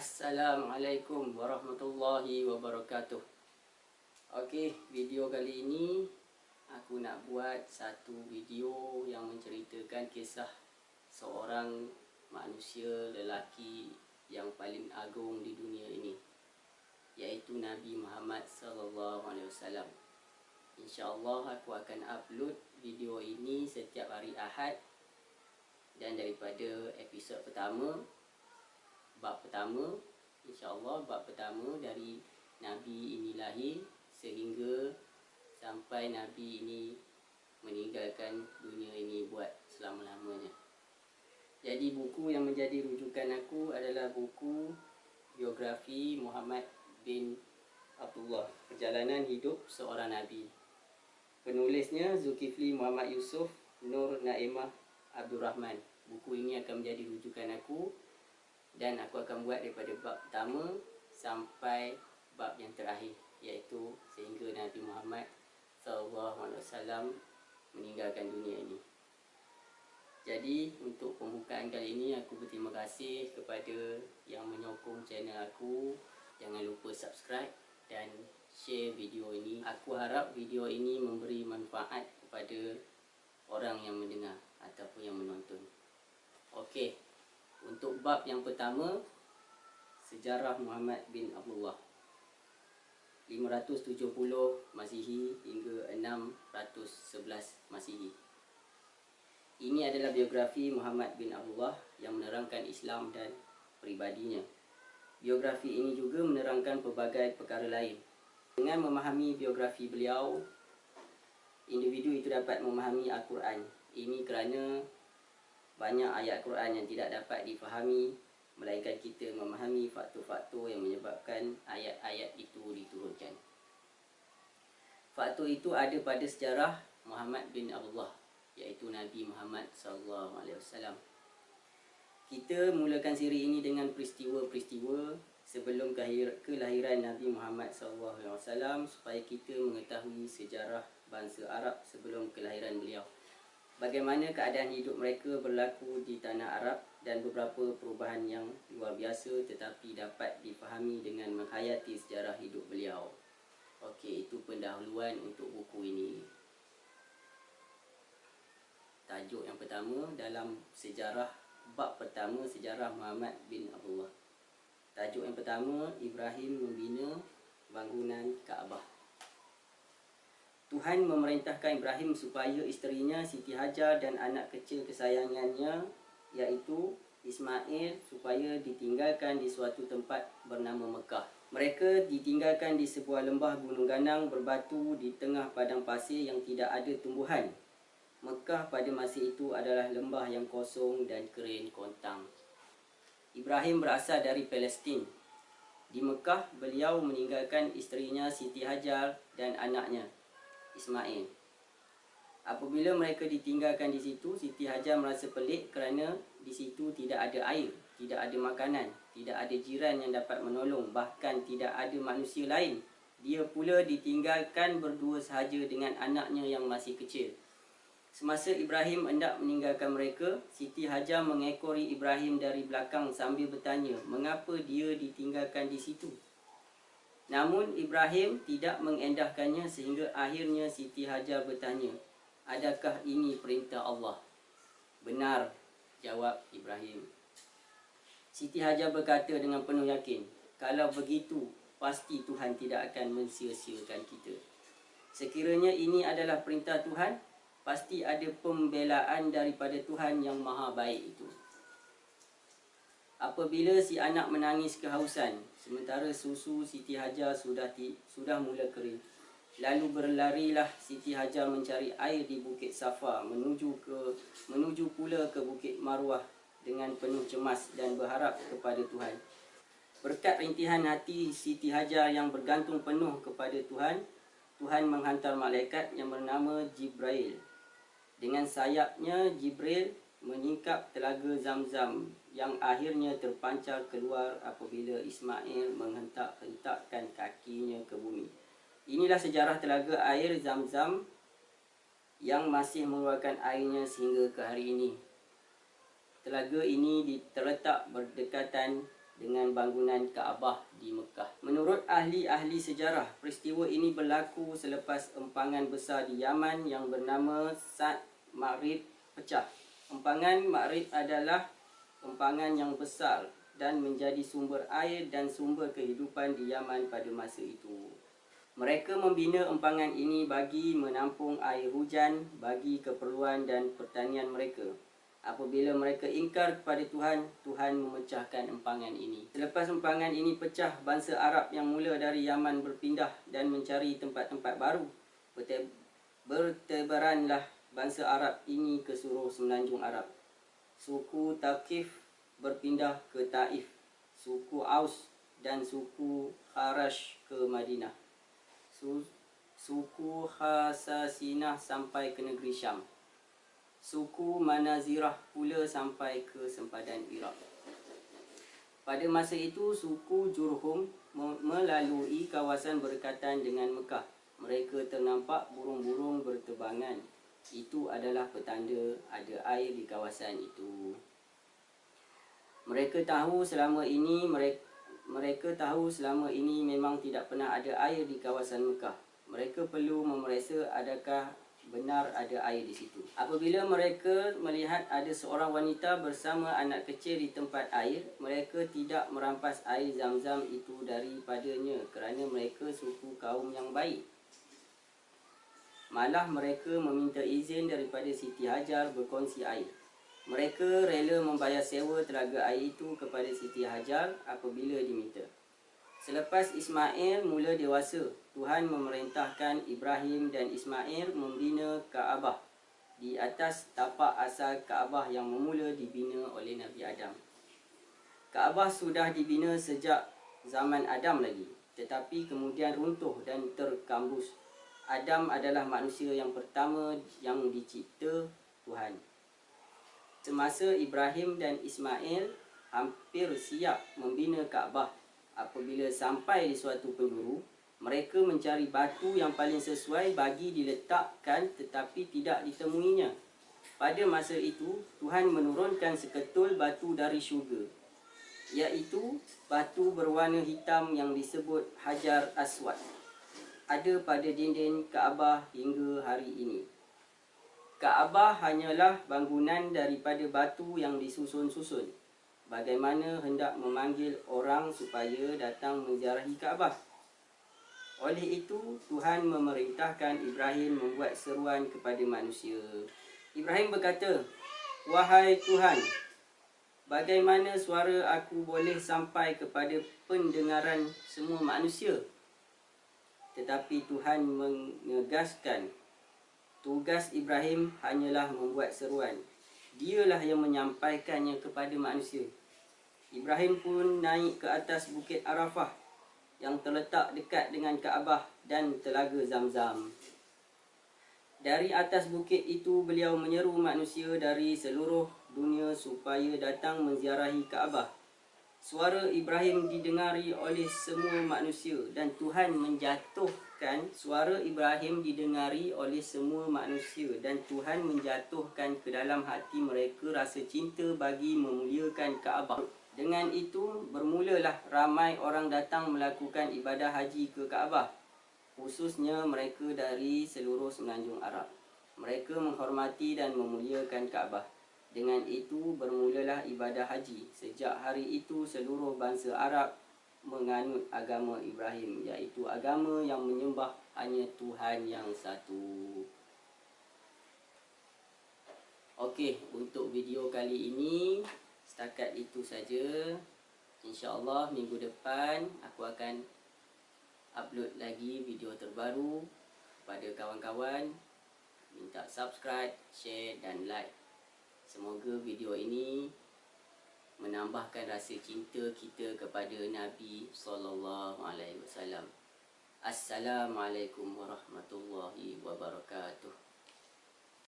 Assalamualaikum warahmatullahi wabarakatuh. Okey, video kali ini aku nak buat satu video yang menceritakan kisah seorang manusia lelaki yang paling agung di dunia ini, iaitu Nabi Muhammad sallallahu alaihi wasallam. InsyaAllah aku akan upload video ini setiap hari Ahad, dan daripada episod pertama, bab pertama, InsyaAllah bab pertama dari Nabi ini lahir sehingga sampai Nabi ini meninggalkan dunia ini buat selama-lamanya. Jadi buku yang menjadi rujukan aku adalah buku biografi Muhammad bin Abdullah, Perjalanan Hidup Seorang Nabi. Penulisnya Zulkifli Muhammad Yusuf Nur Naimah Abdul Rahman. Buku ini akan menjadi rujukan aku, dan aku akan buat daripada bab pertama sampai bab yang terakhir, iaitu sehingga Nabi Muhammad SAW meninggalkan dunia ini. Jadi untuk pembukaan kali ini, aku berterima kasih kepada yang menyokong channel aku. Jangan lupa subscribe dan share video ini. Aku harap video ini memberi manfaat kepada orang yang mendengar ataupun yang menonton. Okey, untuk bab yang pertama, sejarah Muhammad bin Abdullah, 570 Masihi hingga 611 Masihi. Ini adalah biografi Muhammad bin Abdullah yang menerangkan Islam dan peribadinya. Biografi ini juga menerangkan pelbagai perkara lain. Dengan memahami biografi beliau, individu itu dapat memahami Al-Quran. Ini kerana banyak ayat Quran yang tidak dapat difahami, melainkan kita memahami faktor-faktor yang menyebabkan ayat-ayat itu diturunkan. Faktor itu ada pada sejarah Muhammad bin Abdullah, iaitu Nabi Muhammad SAW. Kita mulakan siri ini dengan peristiwa-peristiwa sebelum kelahiran Nabi Muhammad SAW, supaya kita mengetahui sejarah bangsa Arab sebelum kelahiran beliau. Bagaimana keadaan hidup mereka berlaku di tanah Arab, dan beberapa perubahan yang luar biasa tetapi dapat difahami dengan menghayati sejarah hidup beliau. Okey, itu pendahuluan untuk buku ini. Tajuk yang pertama dalam sejarah, bab pertama, sejarah Muhammad bin Abdullah. Tajuk yang pertama, Ibrahim membina bangunan Kaabah. Tuhan memerintahkan Ibrahim supaya isterinya Siti Hajar dan anak kecil kesayangannya, iaitu Ismail, supaya ditinggalkan di suatu tempat bernama Mekah. Mereka ditinggalkan di sebuah lembah gunung ganang berbatu di tengah padang pasir yang tidak ada tumbuhan. Mekah pada masa itu adalah lembah yang kosong dan kering kontang. Ibrahim berasal dari Palestin. Di Mekah, beliau meninggalkan isterinya Siti Hajar dan anaknya Ismail. Apabila mereka ditinggalkan di situ, Siti Hajar merasa pelik kerana di situ tidak ada air, tidak ada makanan, tidak ada jiran yang dapat menolong, bahkan tidak ada manusia lain. Dia pula ditinggalkan berdua sahaja dengan anaknya yang masih kecil. Semasa Ibrahim hendak meninggalkan mereka, Siti Hajar mengekori Ibrahim dari belakang sambil bertanya, mengapa dia ditinggalkan di situ? Namun Ibrahim tidak mengendahkannya, sehingga akhirnya Siti Hajar bertanya, adakah ini perintah Allah? Benar, jawab Ibrahim. Siti Hajar berkata dengan penuh yakin, kalau begitu pasti Tuhan tidak akan mensia-siakan kita. Sekiranya ini adalah perintah Tuhan, pasti ada pembelaan daripada Tuhan yang maha baik itu. Apabila si anak menangis kehausan, sementara susu Siti Hajar sudah mula kering, lalu berlarilah Siti Hajar mencari air di Bukit Safa, menuju pula ke Bukit Marwah dengan penuh cemas dan berharap kepada Tuhan. Berkat rintihan hati Siti Hajar yang bergantung penuh kepada Tuhan, Tuhan menghantar malaikat yang bernama Jibril. Dengan sayapnya, Jibril menyingkap telaga Zamzam yang akhirnya terpancar keluar apabila Ismail menghentak-hentakkan kakinya ke bumi. Inilah sejarah telaga air Zamzam yang masih mengeluarkan airnya sehingga ke hari ini. Telaga ini terletak berdekatan dengan bangunan Kaabah di Mekah. Menurut ahli-ahli sejarah, peristiwa ini berlaku selepas empangan besar di Yaman yang bernama Sad Ma'rib pecah. Empangan Ma'rib adalah empangan yang besar dan menjadi sumber air dan sumber kehidupan di Yaman pada masa itu. Mereka membina empangan ini bagi menampung air hujan bagi keperluan dan pertanian mereka. Apabila mereka ingkar kepada Tuhan, Tuhan memecahkan empangan ini. Selepas empangan ini pecah, bangsa Arab yang mula dari Yaman berpindah dan mencari tempat-tempat baru. Bertebaranlah bangsa Arab ini ke seluruh semenanjung Arab. Suku Thaqif berpindah ke Taif, suku Aus dan suku Kharash ke Madinah. Suku Khasasinah sampai ke negeri Syam. Suku Manazirah pula sampai ke sempadan Iraq. Pada masa itu, suku Jurhum melalui kawasan berdekatan dengan Mekah. Mereka ternampak burung-burung berterbangan. Itu adalah petanda ada air di kawasan itu. Mereka tahu selama ini memang tidak pernah ada air di kawasan Mekah. Mereka perlu memeriksa adakah benar ada air di situ. Apabila mereka melihat ada seorang wanita bersama anak kecil di tempat air, mereka tidak merampas air Zam-Zam itu daripadanya kerana mereka suku kaum yang baik. Malah mereka meminta izin daripada Siti Hajar berkongsi air. Mereka rela membayar sewa telaga air itu kepada Siti Hajar apabila diminta. Selepas Ismail mula dewasa, Tuhan memerintahkan Ibrahim dan Ismail membina Kaabah di atas tapak asal Kaabah yang semula dibina oleh Nabi Adam. Kaabah sudah dibina sejak zaman Adam lagi, tetapi kemudian runtuh dan terkambus. Adam adalah manusia yang pertama yang dicipta Tuhan. Semasa Ibrahim dan Ismail hampir siap membina Kaabah, apabila sampai di suatu penjuru, mereka mencari batu yang paling sesuai bagi diletakkan tetapi tidak ditemuinya. Pada masa itu, Tuhan menurunkan seketul batu dari syurga, iaitu batu berwarna hitam yang disebut Hajar Aswad. Ada pada dinding Kaabah hingga hari ini. Kaabah hanyalah bangunan daripada batu yang disusun-susun. Bagaimana hendak memanggil orang supaya datang menziarahi Kaabah? Oleh itu, Tuhan memerintahkan Ibrahim membuat seruan kepada manusia. Ibrahim berkata, "Wahai Tuhan, bagaimana suara aku boleh sampai kepada pendengaran semua manusia?" Tetapi Tuhan menegaskan, tugas Ibrahim hanyalah membuat seruan. Dialah yang menyampaikannya kepada manusia. Ibrahim pun naik ke atas bukit Arafah yang terletak dekat dengan Kaabah dan telaga Zam-Zam. Dari atas bukit itu beliau menyeru manusia dari seluruh dunia supaya datang menziarahi Kaabah. Suara Ibrahim didengari oleh semua manusia dan Tuhan menjatuhkan ke dalam hati mereka rasa cinta bagi memuliakan Kaabah. Dengan itu, bermulalah ramai orang datang melakukan ibadah haji ke Kaabah, khususnya mereka dari seluruh semenanjung Arab. Mereka menghormati dan memuliakan Kaabah. Dengan itu, bermulalah ibadah haji. Sejak hari itu, seluruh bangsa Arab menganut agama Ibrahim, iaitu agama yang menyembah hanya Tuhan yang satu. Okey, untuk video kali ini setakat itu saja. InsyaAllah minggu depan aku akan upload lagi video terbaru kepada kawan-kawan. Minta subscribe, share dan like. Semoga video ini menambahkan rasa cinta kita kepada Nabi SAW. Assalamualaikum warahmatullahi wabarakatuh.